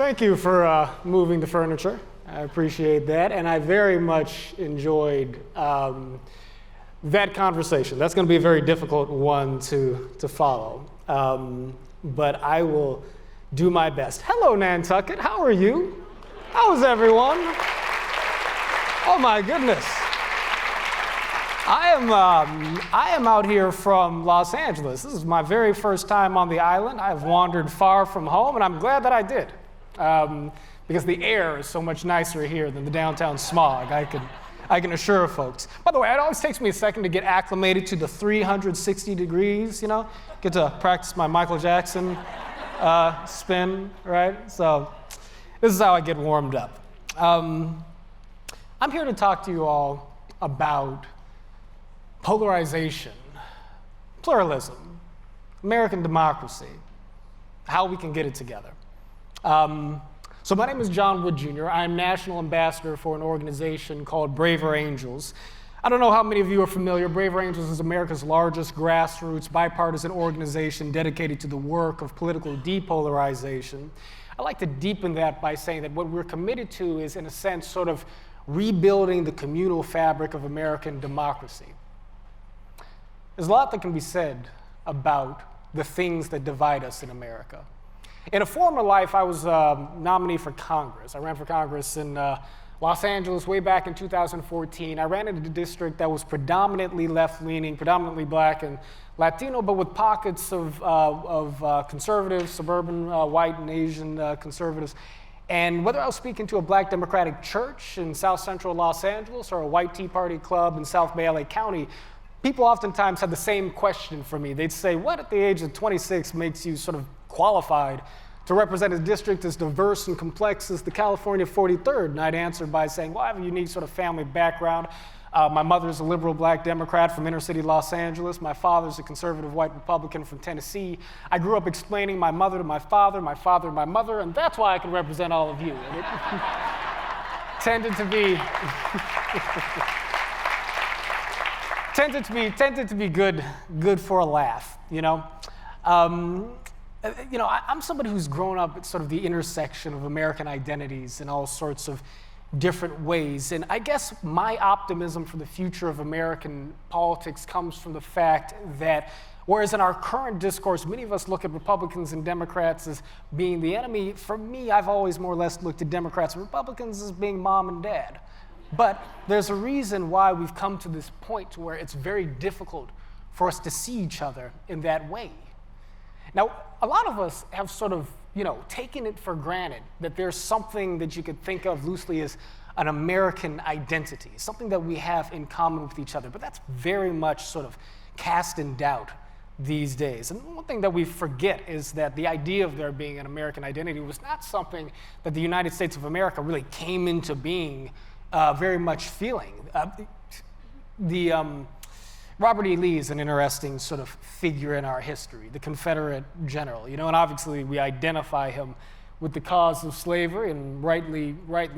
Thank you for moving the furniture. I appreciate that, and I very much enjoyed that conversation. That's going to be a very difficult one to follow, but I will do my best. Hello, Nantucket. How are you? How's everyone? Oh my goodness. I am out here from Los Angeles. This is my very first time on the island. I have wandered far from home, and I'm glad that I did, because the air is so much nicer here than the downtown smog, I can assure folks. By the way, it always takes me a second to get acclimated to the 360 degrees, get to practice my Michael Jackson spin, right? So this is how I get warmed up. I'm here to talk to you all about polarization, pluralism, American democracy, how we can get it together. So my name is John Wood Jr. I'm National Ambassador for an organization called Braverangels. I don't know how many of you are familiar. Braverangels is America's largest grassroots bipartisan organization dedicated to the work of political depolarization. I like to deepen that by saying that what we're committed to is, in a sense, sort of rebuilding the communal fabric of American democracy. There's a lot that can be said about the things that divide us in America. In a former life, I was a nominee for Congress. I ran for Congress in Los Angeles way back in 2014. I ran into a district that was predominantly left-leaning, predominantly black and Latino, but with pockets of conservatives, suburban white and Asian conservatives. And whether I was speaking to a black Democratic church in South Central Los Angeles or a white Tea Party club in South Bay LA County, people oftentimes had the same question for me. They'd say, what at the age of 26 makes you sort of qualified to represent a district as diverse and complex as the California 43rd? And I'd answer by saying, well, I have a unique sort of family background. My mother's a liberal black Democrat from inner city Los Angeles. My father's a conservative white Republican from Tennessee. I grew up explaining my mother to my father to my mother, and that's why I can represent all of you. And it tended to be good for a laugh, I'm somebody who's grown up at sort of the intersection of American identities in all sorts of different ways. And I guess my optimism for the future of American politics comes from the fact that whereas in our current discourse, many of us look at Republicans and Democrats as being the enemy, for me, I've always more or less looked at Democrats and Republicans as being mom and dad. But there's a reason why we've come to this point to where it's very difficult for us to see each other in that way. Now, a lot of us have sort of, taken it for granted that there's something that you could think of loosely as an American identity, something that we have in common with each other, but that's very much sort of cast in doubt these days. And one thing that we forget is that the idea of there being an American identity was not something that the United States of America really came into being very much feeling. Robert E. Lee is an interesting sort of figure in our history, the Confederate general, and obviously we identify him with the cause of slavery, and rightly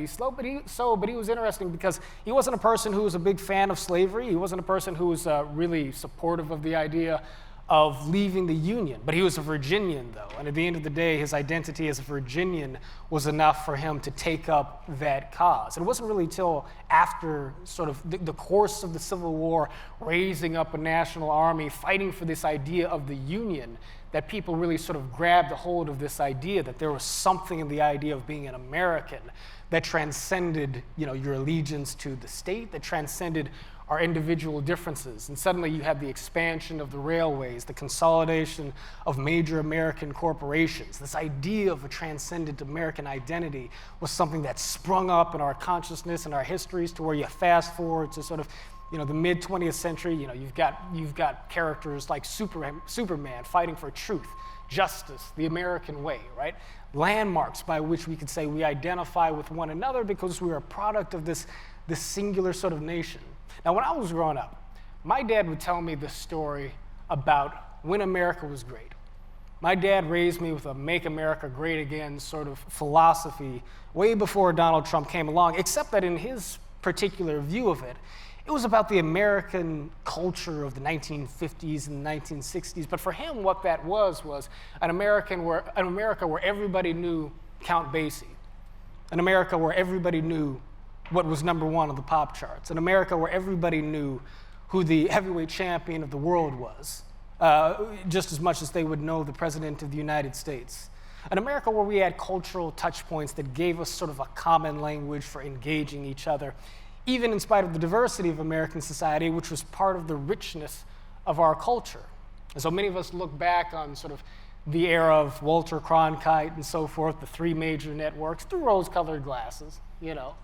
so, but he was interesting because he wasn't a person who was a big fan of slavery. He wasn't a person who was really supportive of the idea of leaving the Union, but he was a Virginian, though, and at the end of the day, his identity as a Virginian was enough for him to take up that cause. And it wasn't really till after sort of the course of the Civil War, raising up a national army, fighting for this idea of the Union, that people really sort of grabbed a hold of this idea that there was something in the idea of being an American that transcended, your allegiance to the state, that transcended our individual differences. And suddenly you had the expansion of the railways, the consolidation of major American corporations. This idea of a transcendent American identity was something that sprung up in our consciousness and our histories, to where you fast forward to sort of the mid 20th century. You've got characters like Superman fighting for truth, justice, the American way, right? Landmarks by which we could say we identify with one another because we're a product of this singular sort of nation. Now, when I was growing up, my dad would tell me this story about when America was great. My dad raised me with a Make America Great Again sort of philosophy way before Donald Trump came along, except that in his particular view of it, it was about the American culture of the 1950s and 1960s. But for him, what that was an America where everybody knew Count Basie. An America where everybody knew what was number one on the pop charts. An America where everybody knew who the heavyweight champion of the world was, just as much as they would know the President of the United States. An America where we had cultural touch points that gave us sort of a common language for engaging each other, even in spite of the diversity of American society, which was part of the richness of our culture. And so many of us look back on sort of the era of Walter Cronkite and so forth, the three major networks, through rose-colored glasses, you know.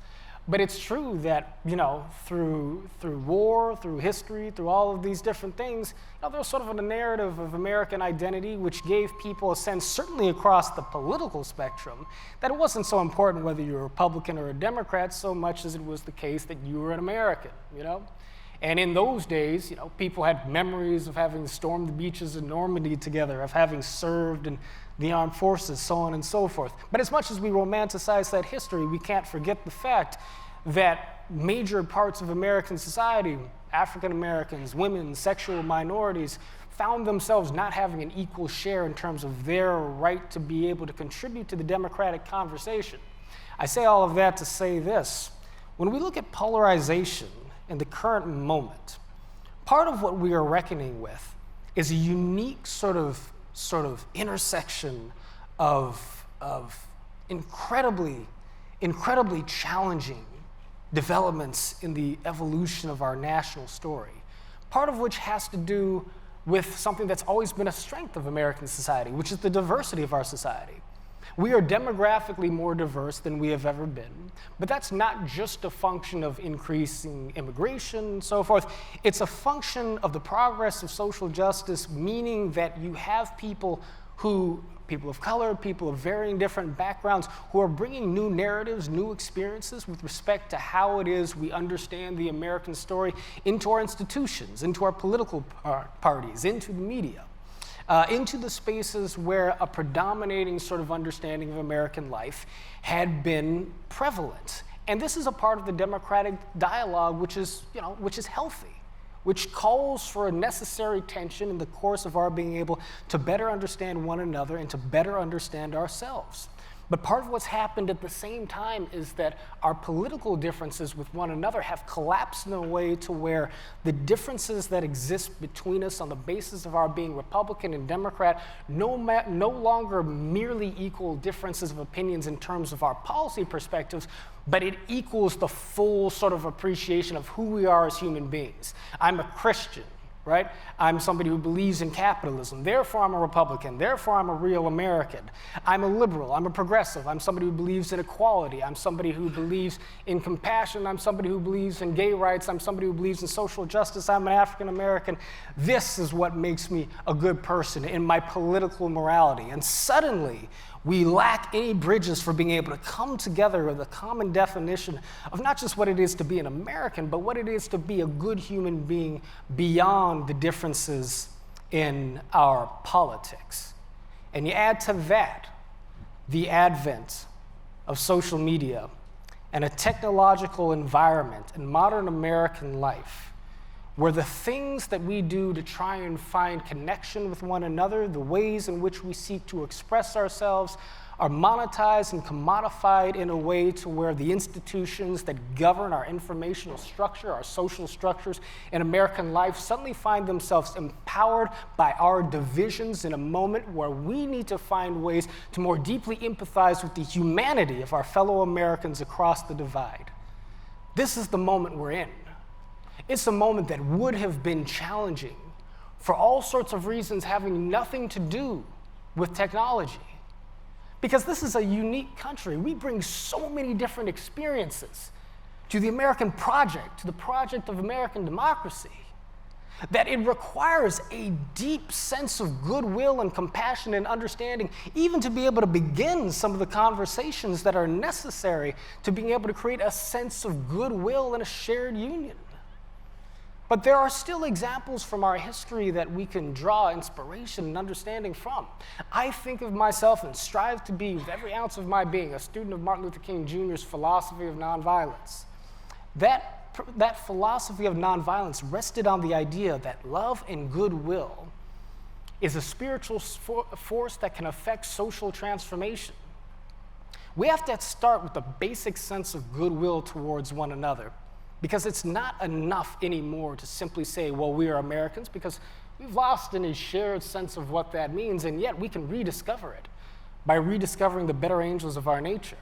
But it's true that, you know, through war, through history, through all of these different things, you know, there was sort of a narrative of American identity which gave people a sense, certainly across the political spectrum, that it wasn't so important whether you were a Republican or a Democrat so much as it was the case that you were an American, you know? And in those days, you know, people had memories of having stormed the beaches of Normandy together, of having served in the armed forces, so on and so forth. But as much as we romanticize that history, we can't forget the fact that major parts of American society, African Americans, women, sexual minorities, found themselves not having an equal share in terms of their right to be able to contribute to the democratic conversation. I say all of that to say this. When we look at polarization in the current moment, part of what we are reckoning with is a unique sort of intersection of incredibly challenging developments in the evolution of our national story, part of which has to do with something that's always been a strength of American society, which is the diversity of our society. We are demographically more diverse than we have ever been, but that's not just a function of increasing immigration and so forth. It's a function of the progress of social justice, meaning that you have people of color, people of varying different backgrounds, who are bringing new narratives, new experiences with respect to how it is we understand the American story into our institutions, into our political parties, into the media. Into the spaces where a predominating sort of understanding of American life had been prevalent. And this is a part of the democratic dialogue which is healthy, which calls for a necessary tension in the course of our being able to better understand one another and to better understand ourselves. But part of what's happened at the same time is that our political differences with one another have collapsed in a way to where the differences that exist between us on the basis of our being Republican and Democrat no longer merely equal differences of opinions in terms of our policy perspectives, but it equals the full sort of appreciation of who we are as human beings. I'm a Christian. Right? I'm somebody who believes in capitalism. Therefore, I'm a Republican. Therefore, I'm a real American. I'm a liberal. I'm a progressive. I'm somebody who believes in equality. I'm somebody who believes in compassion. I'm somebody who believes in gay rights. I'm somebody who believes in social justice. I'm an African American. This is what makes me a good person in my political morality. And suddenly, we lack any bridges for being able to come together with a common definition of not just what it is to be an American, but what it is to be a good human being beyond the differences in our politics. And you add to that the advent of social media and a technological environment in modern American life, where the things that we do to try and find connection with one another, the ways in which we seek to express ourselves, are monetized and commodified in a way to where the institutions that govern our informational structure, our social structures in American life suddenly find themselves empowered by our divisions in a moment where we need to find ways to more deeply empathize with the humanity of our fellow Americans across the divide. This is the moment we're in. It's a moment that would have been challenging for all sorts of reasons having nothing to do with technology. Because this is a unique country. We bring so many different experiences to the American project, to the project of American democracy, that it requires a deep sense of goodwill and compassion and understanding, even to be able to begin some of the conversations that are necessary to being able to create a sense of goodwill and a shared union. But there are still examples from our history that we can draw inspiration and understanding from. I think of myself and strive to be, with every ounce of my being, a student of Martin Luther King Jr.'s philosophy of nonviolence. That philosophy of nonviolence rested on the idea that love and goodwill is a spiritual force that can affect social transformation. we have to start with a basic sense of goodwill towards one another, because it's not enough anymore to simply say, well, we are Americans, because we've lost any shared sense of what that means, and yet we can rediscover it by rediscovering the better angels of our nature.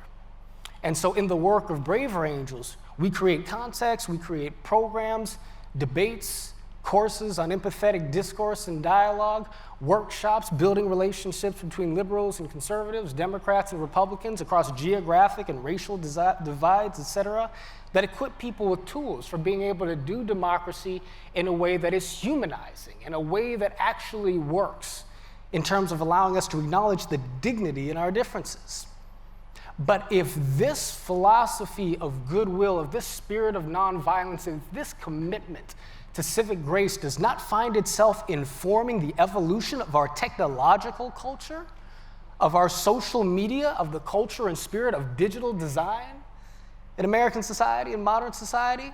And so in the work of Braver Angels, we create context, we create programs, debates, courses on empathetic discourse and dialogue, workshops building relationships between liberals and conservatives, Democrats and Republicans across geographic and racial divides, etc., that equip people with tools for being able to do democracy in a way that is humanizing, in a way that actually works in terms of allowing us to acknowledge the dignity in our differences. But if this philosophy of goodwill, of this spirit of nonviolence, if this commitment to civic grace does not find itself informing the evolution of our technological culture, of our social media, of the culture and spirit of digital design in American society and modern society,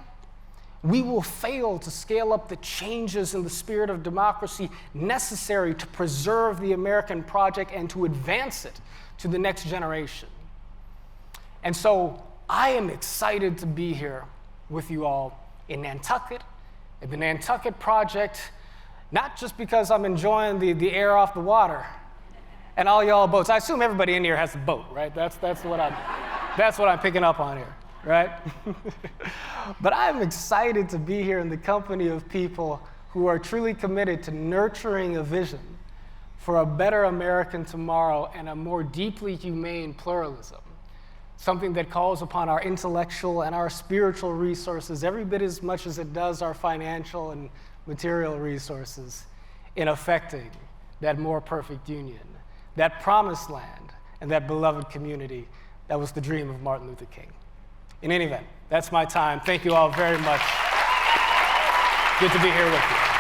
we will fail to scale up the changes in the spirit of democracy necessary to preserve the American project and to advance it to the next generation. And so I am excited to be here with you all in Nantucket, at the Nantucket Project, not just because I'm enjoying the air off the water and all y'all boats. I assume everybody in here has a boat, right? That's what I'm picking up on here, right? But I'm excited to be here in the company of people who are truly committed to nurturing a vision for a better American tomorrow and a more deeply humane pluralism. Something that calls upon our intellectual and our spiritual resources every bit as much as it does our financial and material resources in affecting that more perfect union, that promised land, and that beloved community that was the dream of Martin Luther King. In any event, that's my time. Thank you all very much. Good to be here with you.